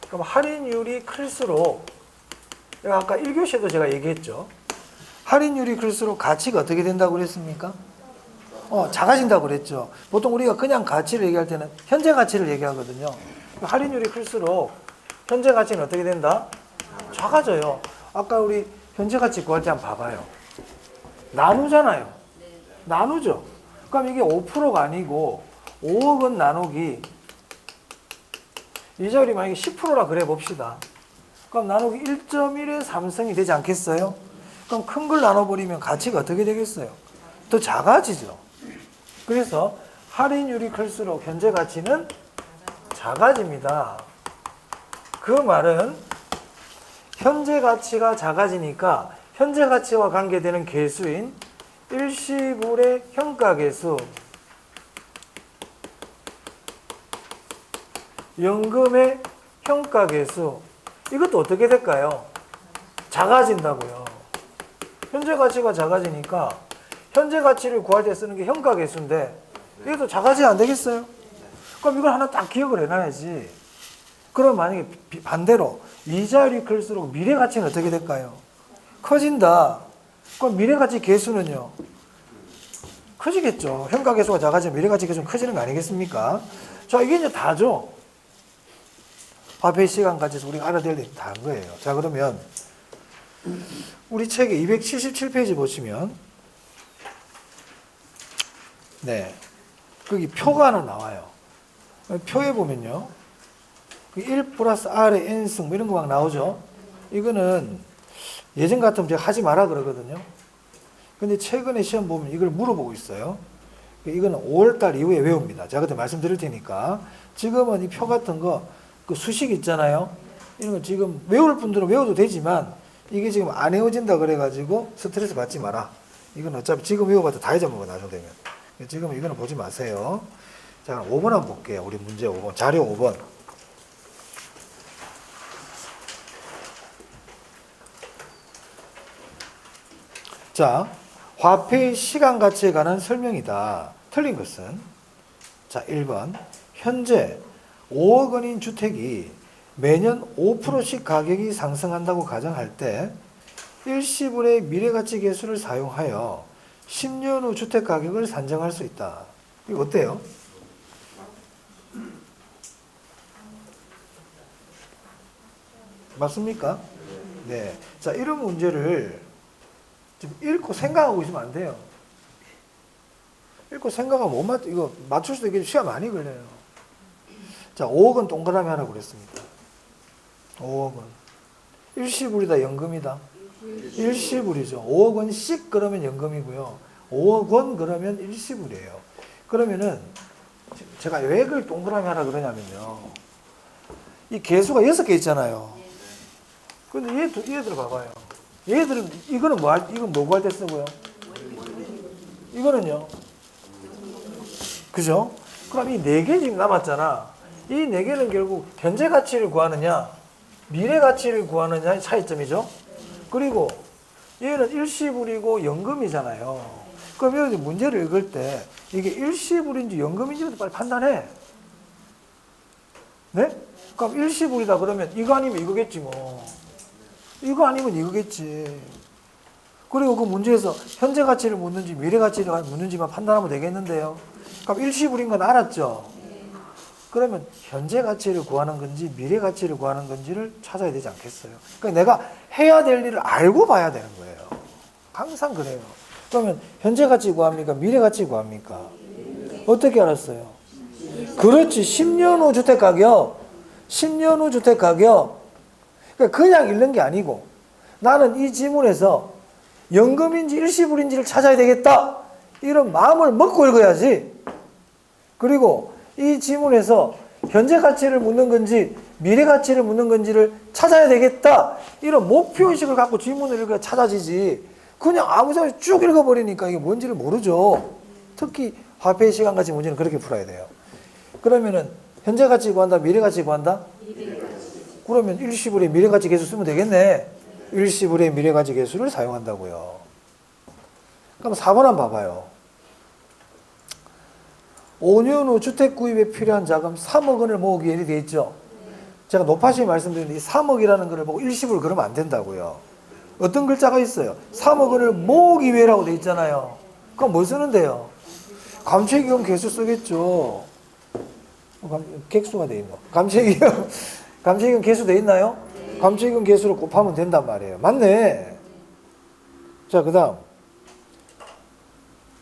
그럼 할인율이 클수록, 아까 1교시에도 제가 얘기했죠. 할인율이 클수록 가치가 어떻게 된다고 그랬습니까? 작아진다고 그랬죠. 보통 우리가 그냥 가치를 얘기할 때는 현재 가치를 얘기하거든요. 할인율이 클수록 현재 가치는 어떻게 된다? 작아져요. 아까 우리 현재 가치 구할 때 한번 봐봐요. 나누잖아요. 나누죠. 그럼 이게 5%가 아니고 5억은 나누기, 이자율이 만약에 10%라 그래 봅시다. 그럼 나누기 1.1의 3승이 되지 않겠어요? 그럼 큰 걸 나눠버리면 가치가 어떻게 되겠어요? 더 작아지죠. 그래서 할인율이 클수록 현재 가치는 작아집니다. 그 말은 현재 가치가 작아지니까 현재 가치와 관계되는 계수인 일시불의 현가계수, 연금의 현가계수, 이것도 어떻게 될까요? 작아진다고요. 현재 가치가 작아지니까 현재 가치를 구할 때 쓰는 게 현가계수인데 이것도 작아지면 안 되겠어요? 그럼 이걸 하나 딱 기억을 해놔야지. 그럼 만약에 반대로 이자율이 클수록 미래 가치는 어떻게 될까요? 커진다. 그럼 미래 가치 계수는요? 커지겠죠. 현가 계수가 작아지면 미래 가치 계수는 커지는 거 아니겠습니까? 자, 이게 이제 다죠. 화폐 시간 가치에서 우리가 알아야 될 일이 다인 거예요. 자, 그러면 우리 책의 277페이지 보시면, 네, 거기 표가 하나 나와요. 표에 보면요, 1 플러스 R의 N승 뭐 이런 거 막 나오죠. 이거는 예전 같으면 제가 하지 마라 그러거든요. 근데 최근에 시험 보면 이걸 물어보고 있어요. 이거는 5월달 이후에 외웁니다. 제가 그때 말씀드릴 테니까. 지금은 이 표 같은 거, 그 수식 있잖아요. 이런 거 지금 외울 분들은 외워도 되지만 이게 지금 안 외워진다 그래가지고 스트레스 받지 마라. 이건 어차피 지금 외워봐도 다 잊어먹어, 나중 되면. 지금 이거는 보지 마세요. 자, 5번 한번 볼게요. 우리 문제 5번. 자료 5번. 자, 화폐의 시간 가치에 관한 설명이다. 틀린 것은, 자, 1번. 현재 5억 원인 주택이 매년 5%씩 가격이 상승한다고 가정할 때 일시불의 미래가치 계수를 사용하여 10년 후 주택 가격을 산정할 수 있다. 이거 어때요? 맞습니까? 네. 자, 이런 문제를 좀 읽고 생각하고 있으면 안 돼요. 읽고 생각하면 이거 맞출 수도 있겠지. 시간 많이 걸려요. 자, 5억은 동그라미 하라고 그랬습니다. 5억은. 일시불이다, 연금이다? 일시불이죠. 5억 원씩 그러면 연금이고요. 5억 원 그러면 일시불이에요. 그러면은 제가 왜 그걸 동그라미 하라 그러냐면요. 이 개수가 6개 있잖아요. 근데 얘들 봐봐요. 얘들은 이거는 이건 뭐 구할 때 쓰고요? 이거는요. 그죠? 그럼 이 4개 지금 남았잖아. 이 4개는 결국 현재 가치를 구하느냐, 미래 가치를 구하느냐의 차이점이죠. 그리고 얘는 일시불이고 연금이잖아요. 그럼 여기 문제를 읽을 때 이게 일시불인지 연금인지부터 빨리 판단해. 네? 그럼 일시불이다 그러면 이거 아니면 이거겠지 뭐. 이거 아니면 이거겠지. 그리고 그 문제에서 현재 가치를 묻는지 미래 가치를 묻는지만 판단하면 되겠는데요. 그럼 일시불인 건 알았죠? 그러면 현재 가치를 구하는 건지 미래 가치를 구하는 건지를 찾아야 되지 않겠어요? 그러니까 내가 해야 될 일을 알고 봐야 되는 거예요. 항상 그래요. 그러면 현재 가치 구합니까? 미래 가치 구합니까? 어떻게 알았어요? 그렇지. 10년 후 주택 가격. 10년 후 주택 가격. 그러니까 그냥 읽는 게 아니고 나는 이 지문에서 연금인지 일시불인지를 찾아야 되겠다. 이런 마음을 먹고 읽어야지. 그리고 이 지문에서 현재 가치를 묻는 건지 미래 가치를 묻는 건지를 찾아야 되겠다. 이런 목표의식을 갖고 지문을 읽어야 찾아지지. 그냥 아무 생각 없이 쭉 읽어버리니까 이게 뭔지를 모르죠. 특히 화폐의 시간 가치 문제는 그렇게 풀어야 돼요. 그러면은 현재 가치 구한다, 미래 가치 구한다? 그러면 일시불의 미래 가치 계수 쓰면 되겠네. 일시불의 미래 가치 계수를 사용한다고요. 그럼 4번 한번 봐봐요. 5년 후 주택 구입에 필요한 자금 3억 원을 모으기 위해 되어 있죠. 제가 높아시 말씀드렸는데 이 3억이라는 걸 보고 일시불 그러면 안 된다고요. 어떤 글자가 있어요. 3억 원을 모으기 위해라고 되어 있잖아요. 그럼 뭐 쓰는데요? 감채기금 개수 쓰겠죠. 객수가 되어 있나? 감채기금 개수 되어 있나요? 감채기금 개수를 곱하면 된단 말이에요. 맞네. 자, 그 다음.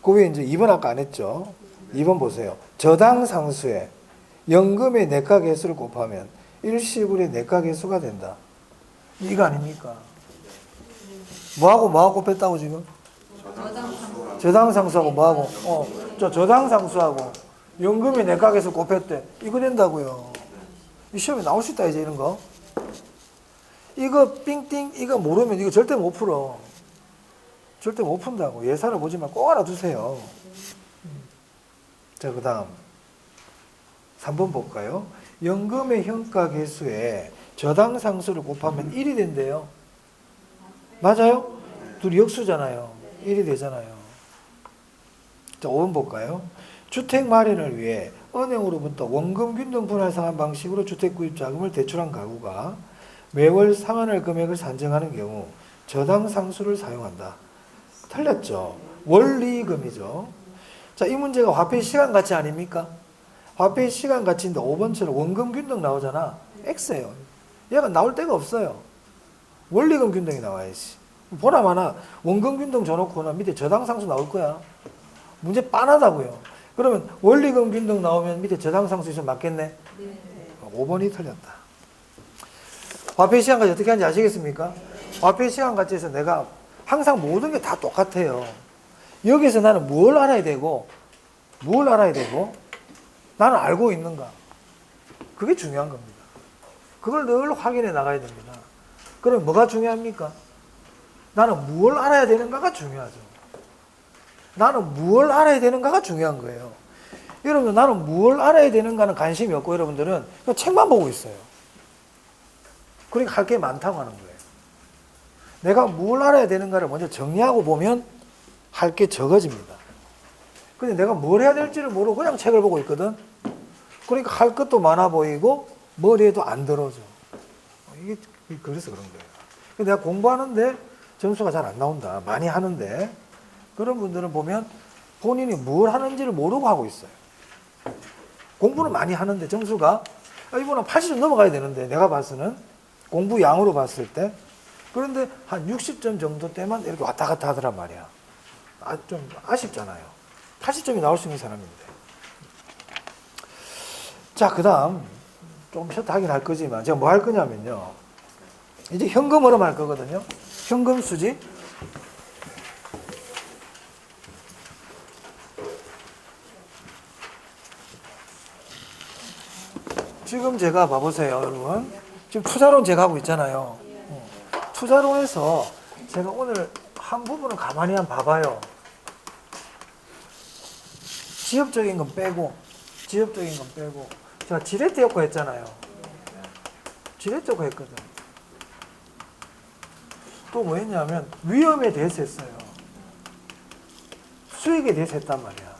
그 위에 이제 2번 아까 안 했죠. 2번 보세요. 저당 상수에 연금의 내과 개수를 곱하면 일시불의 내과 개수가 된다. 이거 아닙니까? 뭐하고 곱했다고 지금? 저당 상수하고 뭐하고? 저당 상수하고 연금의 내과 개수 곱했대. 이거 된다고요. 이 시험에 나올 수 있다 이제 이런 거. 이거 삥띵 이거 모르면 이거 절대 못 풀어. 절대 못 푼다고. 예사를 보지만 꼭 알아두세요. 자, 그 다음 3번 볼까요? 연금의 현가 개수에 저당 상수를 곱하면 1이 된대요. 맞아요? 둘이 역수잖아요. 1이 되잖아요. 자, 5번 볼까요? 주택 마련을 위해 은행으로부터 원금 균등 분할 상환 방식으로 주택 구입 자금을 대출한 가구가 매월 상환할 금액을 산정하는 경우 저당 상수를 사용한다. 틀렸죠? 원리금이죠. 자, 이 문제가 화폐 시간 가치 아닙니까? 화폐 시간 가치인데 5번처럼 원금 균등 나오잖아. X예요. 얘가 나올 데가 없어요. 원리금 균등이 나와야지. 보나마나 원금 균등 줘놓고는 밑에 저당 상수 나올 거야. 문제 빤하다고요. 그러면 원리금 균등 나오면 밑에 저당 상수 있으면 맞겠네? 네. 5번이 틀렸다. 화폐 시간 가치 어떻게 하는지 아시겠습니까? 화폐 시간 가치에서 내가 항상 모든 게 다 똑같아요. 여기서 나는 뭘 알아야 되고 나는 알고 있는가. 그게 중요한 겁니다. 그걸 늘 확인해 나가야 됩니다. 그럼 뭐가 중요합니까? 나는 무엇을 알아야 되는가가 중요하죠. 나는 무엇을 알아야 되는가가 중요한 거예요. 여러분들 나는 무엇을 알아야 되는가는 관심이 없고 여러분들은 그냥 책만 보고 있어요. 그러니까 할 게 많다고 하는 거예요. 내가 뭘 알아야 되는가를 먼저 정리하고 보면 할 게 적어집니다. 근데 내가 뭘 해야 될지를 모르고 그냥 책을 보고 있거든. 그러니까 할 것도 많아 보이고 머리에도 안 들어져. 이게 그래서 그런 거예요. 내가 공부하는데 점수가 잘 안 나온다. 많이 하는데 그런 분들은 보면 본인이 뭘 하는지를 모르고 하고 있어요. 공부는 많이 하는데 점수가 이번엔 80점 넘어가야 되는데 내가 봐서는 공부 양으로 봤을 때 그런데 한 60점 정도 때만 이렇게 왔다 갔다 하더란 말이야. 좀 아쉽잖아요. 80점이 나올 수 있는 사람인데. 자, 그 다음 좀 쉬었다 하긴 할 거지만 제가 뭐 할 거냐면요. 이제 현금 흐름 할 거거든요. 현금 수지. 지금 제가 봐보세요, 여러분. 지금 투자론 제가 하고 있잖아요. 투자론에서 제가 오늘 한 부분을 가만히 한번 봐봐요. 지엽적인 건 빼고, 제가 지렛대 효과 했잖아요. 지렛대 효과 했거든. 또 뭐 했냐면, 위험에 대해서 했어요. 수익에 대해서 했단 말이야.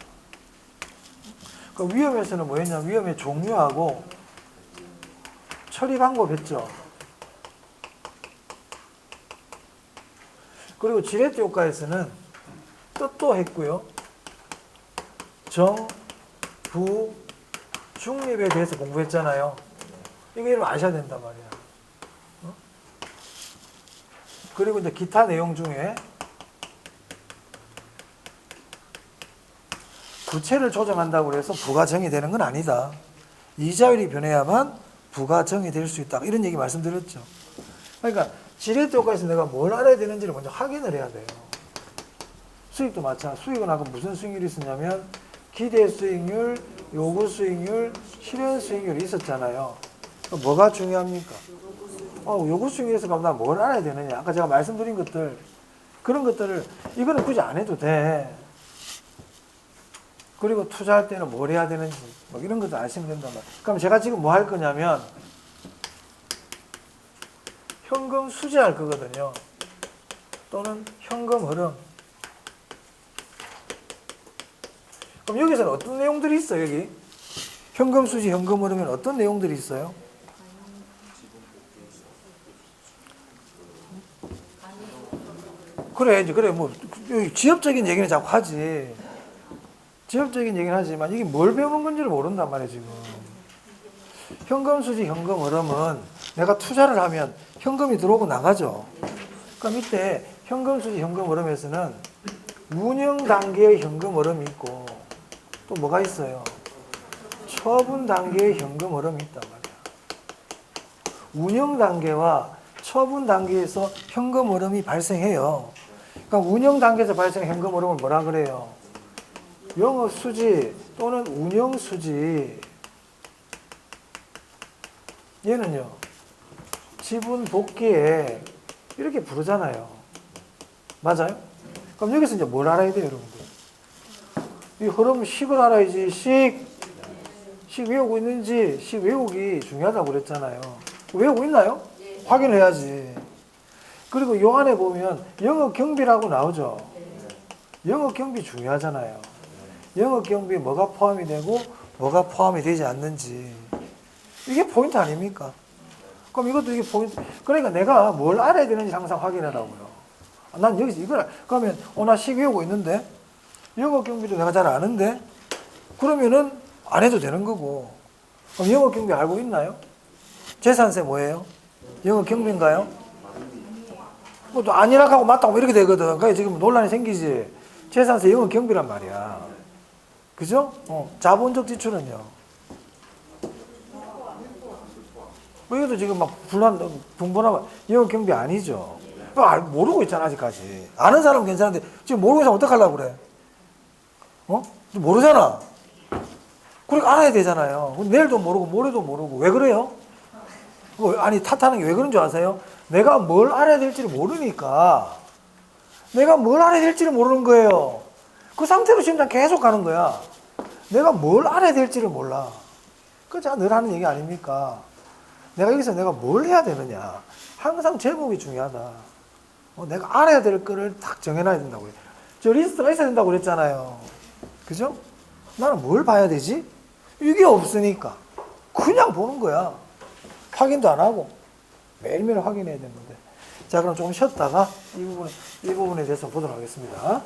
그 위험에서는 뭐 했냐면, 위험의 종류하고, 처리 방법 했죠. 그리고 지렛대 효과에서는 뜻도 했고요. 정, 부, 중립에 대해서 공부했잖아요. 이거 이름 아셔야 된단 말이야. 그리고 이제 기타 내용 중에 부채를 조정한다고 해서 부가 정이 되는 건 아니다. 이자율이 변해야만 부가 정이 될 수 있다. 이런 얘기 말씀드렸죠. 그러니까 지렛대 효과에서 내가 뭘 알아야 되는지를 먼저 확인을 해야 돼요. 수익도 마찬가지야. 수익은 아까 무슨 수익률이 있었냐면 기대 수익률, 요구 수익률, 실현 수익률이 있었잖아요. 뭐가 중요합니까? 요구 수익률에서 그럼 나 뭘 알아야 되느냐? 아까 제가 말씀드린 것들, 그런 것들을 이거는 굳이 안 해도 돼. 그리고 투자할 때는 뭘 해야 되는지 뭐 이런 것도 아시면 된단 말이에요. 그럼 제가 지금 뭐 할 거냐면 현금 수지할 거거든요. 또는 현금 흐름. 그럼 여기서는 어떤 내용들이 있어요? 여기 현금 수지, 현금 흐름에는 어떤 내용들이 있어요? 그래 뭐 지엽적인 얘기는 자꾸 하지. 지엽적인 얘기는 하지만 이게 뭘 배우는 건지를 모른단 말이에요, 지금. 현금 수지, 현금 흐름은 내가 투자를 하면 현금이 들어오고 나가죠. 그럼 이때 현금 수지, 현금 흐름에서는 운영 단계의 현금 흐름이 있고 또 뭐가 있어요? 처분 단계의 현금 흐름이 있단 말이야. 운영 단계와 처분 단계에서 현금 흐름이 발생해요. 그러니까 운영 단계에서 발생한 현금 흐름을 뭐라 그래요? 영업 수지 또는 운영 수지. 얘는요, 지분 복귀에 이렇게 부르잖아요. 맞아요? 그럼 여기서 이제 뭘 알아야 돼요, 여러분들? 이 흐름 식을 알아야지. 식 외우고 있는지, 식 외우기 중요하다고 그랬잖아요. 외우고 있나요? 확인해야지. 그리고 요 안에 보면 영업 경비라고 나오죠. 영업 경비 중요하잖아요. 영업 경비에 뭐가 포함이 되고 뭐가 포함이 되지 않는지. 이게 포인트 아닙니까? 그럼 이것도 이게 포인트. 그러니까 내가 뭘 알아야 되는지 항상 확인하라고요. 난 여기서 이걸, 그러면, 나 식 외우고 있는데, 영업 경비도 내가 잘 아는데, 그러면은 안 해도 되는 거고. 그럼 영업 경비 알고 있나요? 재산세 뭐예요? 영업 경비인가요? 또 아니라고 하고 맞다고 이렇게 되거든. 그러니까 지금 논란이 생기지. 재산세 영업 경비란 말이야. 그죠? 자본적 지출은요. 뭐 이것도 지금 막 분분하면 영업 경비 아니죠. 모르고 있잖아, 아직까지. 아는 사람은 괜찮은데 지금 모르고 있으면 어떡하려고 그래? 모르잖아. 그러니까 알아야 되잖아요. 내일도 모르고 모레도 모르고. 왜 그래요? 아니, 탓하는 게 왜 그런 줄 아세요? 내가 뭘 알아야 될지를 모르니까. 내가 뭘 알아야 될지를 모르는 거예요. 그 상태로 심장 계속 가는 거야. 내가 뭘 알아야 될지를 몰라. 그거 제가 늘 하는 얘기 아닙니까? 내가 여기서 내가 뭘 해야 되느냐. 항상 제목이 중요하다. 내가 알아야 될 거를 딱 정해놔야 된다고요. 저 리스트가 있어야 된다고 그랬잖아요. 그죠? 나는 뭘 봐야 되지? 이게 없으니까. 그냥 보는 거야. 확인도 안 하고. 매일매일 확인해야 되는데. 자, 그럼 조금 쉬었다가 이 부분에 대해서 보도록 하겠습니다.